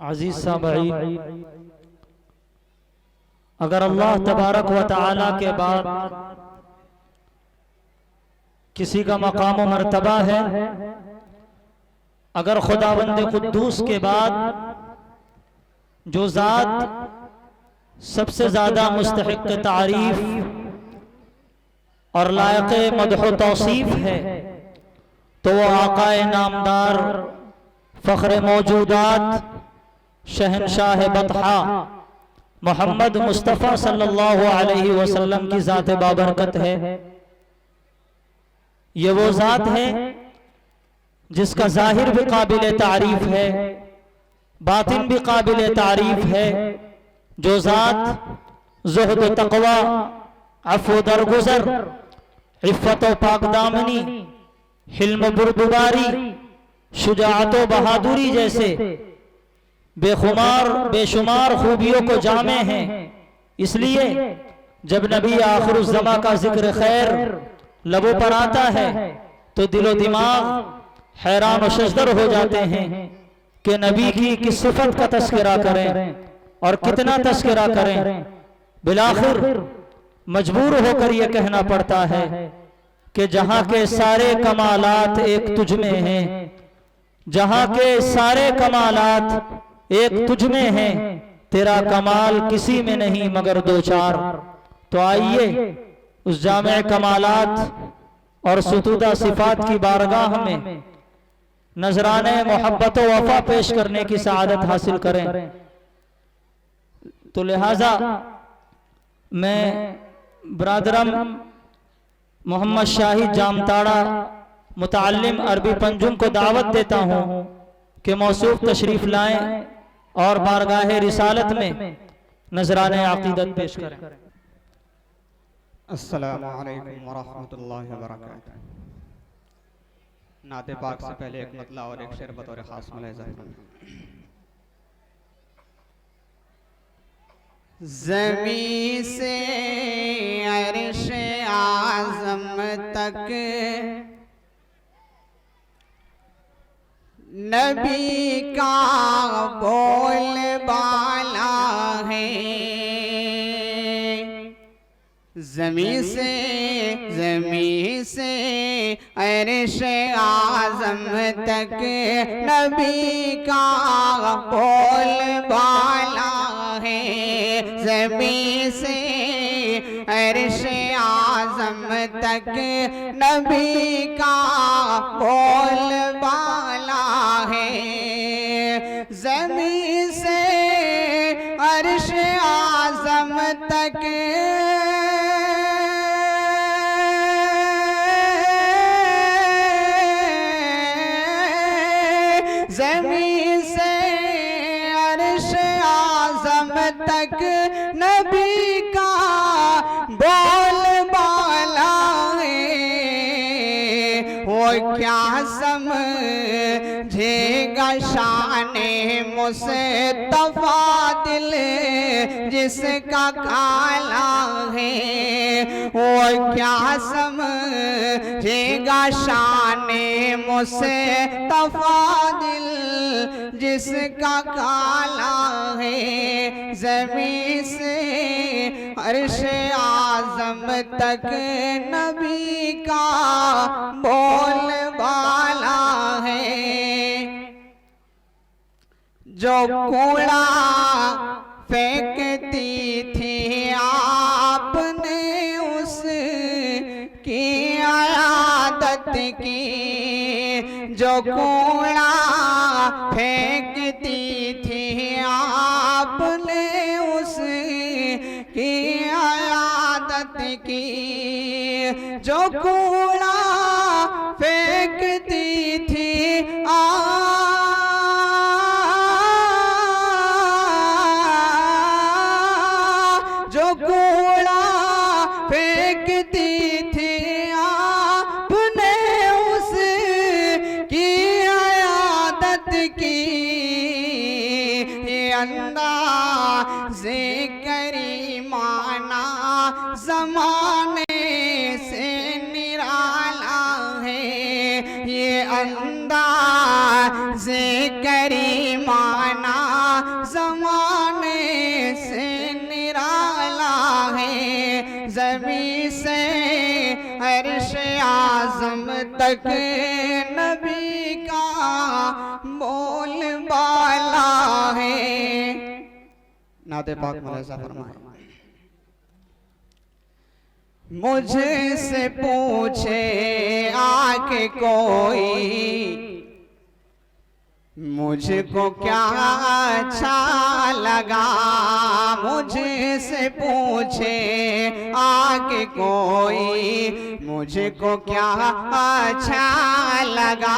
अजीज साहब, अगर अल्लाह तबारक व तआला के बाद किसी का मकाम व मर्तबा है, अगर खुदावंद कुद्दूस के बाद जो ज़ात सबसे ज़्यादा मुस्तहिक़ तारीफ और लायक़ मदह तौसीफ है, तो वो आकाए नामदार फ़ख्र मौजूदात शहनशाह बतहा मोहम्मद मुस्तफ़ा सल्लल्लाहु अलैहि वसल्लम की ज़ात बाबरकत है। ये वो ज़ात है जिसका ज़ाहिर भी काबिल तारीफ है, बातिन भी काबिल तारीफ है। जो ज़ात ज़ुहद व तक़वा, अफ़्व दरगुज़र, इफ़्फ़त व पाकदामनी, हिल्म बुरदुबारी, शुजाअत व बहादुरी जैसे बेखुमार बेशुमार खूबियों को जामे हैं। इसलिए जब नबी आखिरुज़्ज़मा का जिक्र खैर लबों पर आता है तो दिलो दिमाग हैरान व शजदर हो जाते हैं कि नबी की किस सिफत का तस्करा करें और कितना तस्करा करें। बिलाखिर मजबूर होकर यह कहना पड़ता है कि जहां के सारे कमालात एक तुझ में हैं, जहां के सारे कमालात एक तुझ में हैं, तेरा कमाल किसी में नहीं मगर दो चार। तो आइए उस जामे कमालात और सुतूदा सिफात की बारगाह में नजराने मोहब्बत व वफा पेश करने की सआदत हासिल करें। तो लिहाजा मैं ब्रादरम मोहम्मद शाहिद जामताड़ा मुताल्लिम अरबी पंजुम को दावत देता हूँ कि मौसूफ तशरीफ लाएं और बारगाह रिसालत में नजराने अकीदत पेश करें। अस्सलामु अलैकुम वरहमतुल्लाहि वबरकातुहू। नाते पाक से पहले एक मतला और एक शेर बतौर खास मुलाहिज़ा। ज़मीं से अर्श आज़म तक नबी का बोल बाला है। ज़मीं से अर्श आज़म तक नबी का बोल बाला है। ज़मीं से अर्श आज़म तक नबी का बोल बाला है। ज़मीं से अर्श आज़म तक ज़मीं से अर्श आज़म तक नबी का बोल बाला है। वो क्या समझेगा शाने मुस्तफ़ा दिल जिसका काला है। वो क्या समझेगा शाने मुस्तफ़ा दिल जिसका काला है। ज़मीं से अर्श आज़म तक नबी का बोल बाला है। जो कूड़ा फेंकती थी आपने उसकी आदत की। जो कूड़ा फेंकती थी आपने उसकी आदत की। जो कूड़ा फेंकती थी जो कूड़ा फेंकती थी आपने उसकी आदत की। ये अंदाज़े करीमाना ज़माने से निराला है। ये अंदाज़े करीमाना तक नबी का बोलबाला है। नाते पाक मुलाजा फरमाए। मुझसे पूछे आके कोई मुझको क्या अच्छा लगा, मुझसे पूछे आके कोई मुझको क्या अच्छा लगा,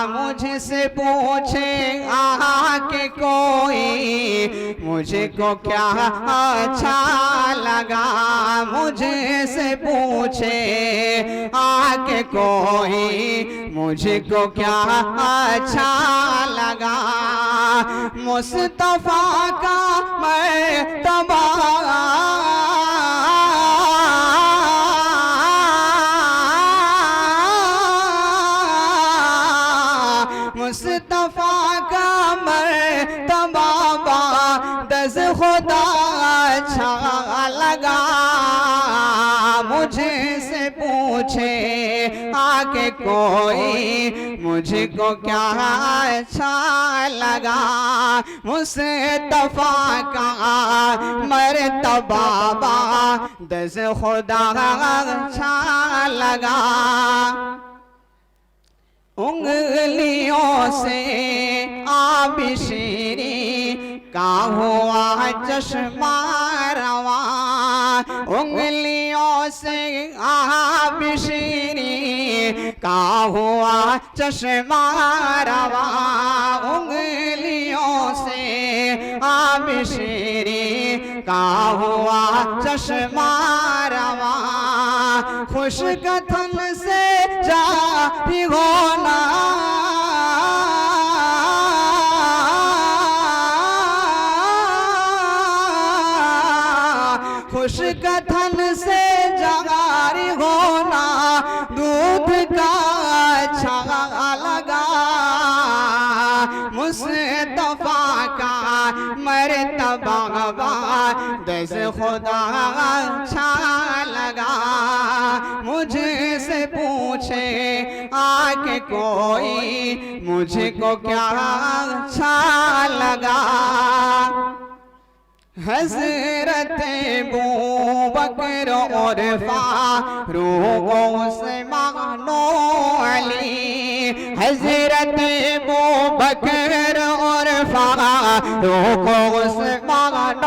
मुझसे पूछे आके कोई मुझको क्या अच्छा लगा, मुझसे पूछे आके कोई मुझको क्या अच्छा लगा। मुस्तफा का मर्तबा मुस्तफा का मर्तबा दस खुदा अच्छा लगा, मुझसे पूछे आके कोई मुझको क्या अच्छा लगा। मुस्तफा का मर्तबा दस खुदा अच्छा लगा। उंगलियों से आबिशीरी का हुआ चश्मा रवा, उंगलियों से आबिशीरी का हुआ चश्मा रवा, उंगलियों से आबिशीरी का हुआ चश्मा रवा। खुश कथन से जारी होना खुश कथन से जारी होना दूध का अच्छा लगा। मुस्तफा का मर्तबा दस खुदा अच्छा लगा। मुझसे पूछे आके कोई मुझको क्या अच्छा लगा। हज़रत अबू बकर और फारूक उस्मान अली, हज़रत अबू बकर और फारूक उस्मान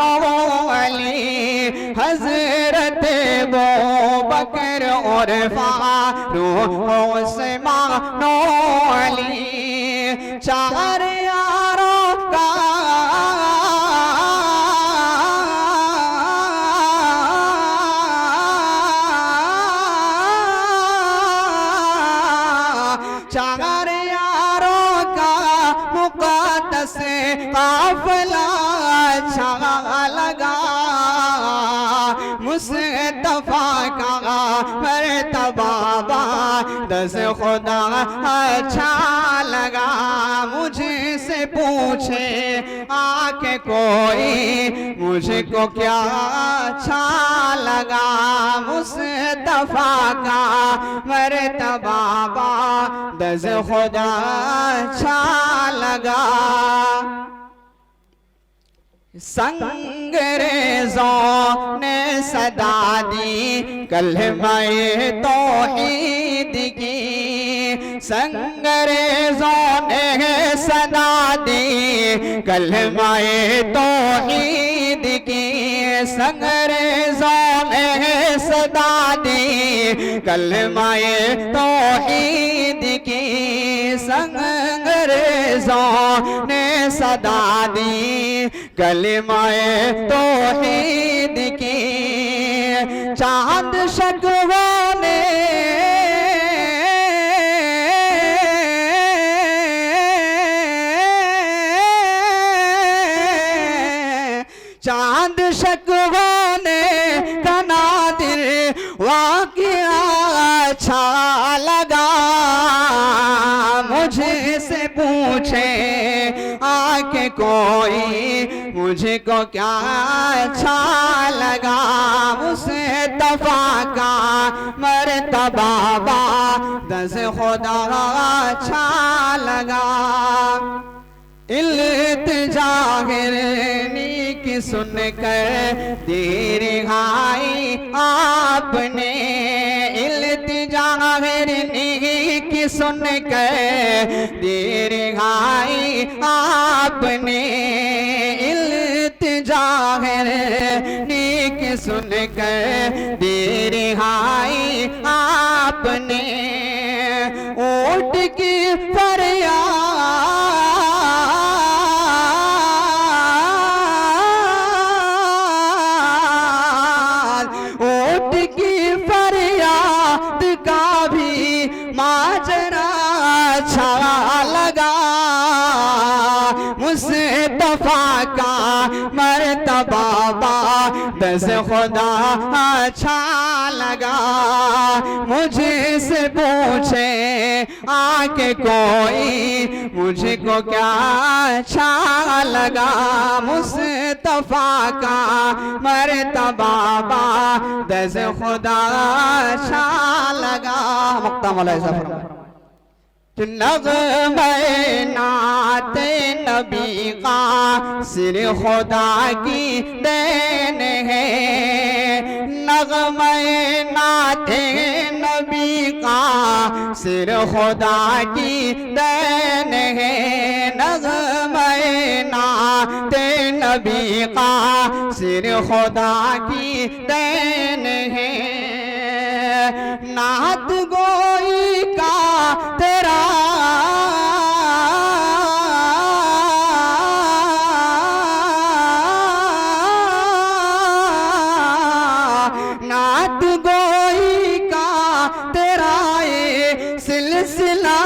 अली, हज़रत अबू बकर और फारूक उस्मान अली, चार यारों का चार यारों का मुक़द्दस काफ़िला अच्छा लगा। मुस्तफा का मर्तबा दस खुदा अच्छा लगा। मुझसे पूछे आके कोई मुझको क्या अच्छा लगा। मुस्तफा का मर्तबा दस खुदा अच्छा लगा। संगरेज़ों ने सदा दी कलमाए तौहीद की, संगरेज़ों ने सदा दी कलमाए तौहीद की, संगरेज़ों ने सदा दी कलमाए तौहीद की, संगरेज़ों ने सदा दी कलमाए तौहीद की। चांद शक्वों ने चांद शक्वों ने कनादिर वाक़िया अच्छा लगा। मुझसे पूछे आके कोई मुझको क्या अच्छा लगा, मुस्तफा का मर्तबा दस खुदा अच्छा लगा। इल्तिजा गिरनी की सुन कर तेरी हाई आपने, इल्तिजा गिरनी की सुन कर तेरी हाई आपने, इल्तिजा गिरनी की सुन कर तेरी हाई आपने। ऊँट की फरियाद, ऊँट की फरियाद का भी माजरा अच्छा लगा, मुस्तफा का मर्तबा दस खुदा अच्छा लगा। मुझे से पूछे आके कोई मुझको क्या अच्छा लगा, मुस्तफा का मर्तबा दस खुदा अच्छा लगा। मुक्ता मौला ज़फ़र नग़्मे नाते नबी का सिर खुदा की देन है, नग़्मे नाते नबी का सिर खुदा की देन है, नग़्मे नाते नबी का सिर खुदा की देन है। नात गोई का तेरा नात गोई का तेरा ये सिलसिला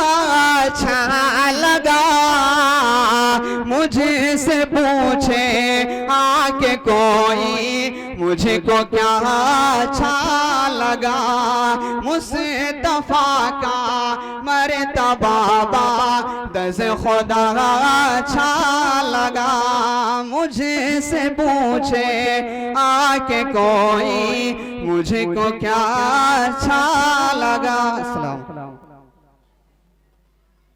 अच्छा लगा, मुझे से पूछे आके कोई मुझको क्या अच्छा लगा, मुस्तफा का मर्तबा दस खुदा अच्छा लगा। मुझे से पूछे आके कोई मुझको क्या अच्छा लगा। अस्सलाम।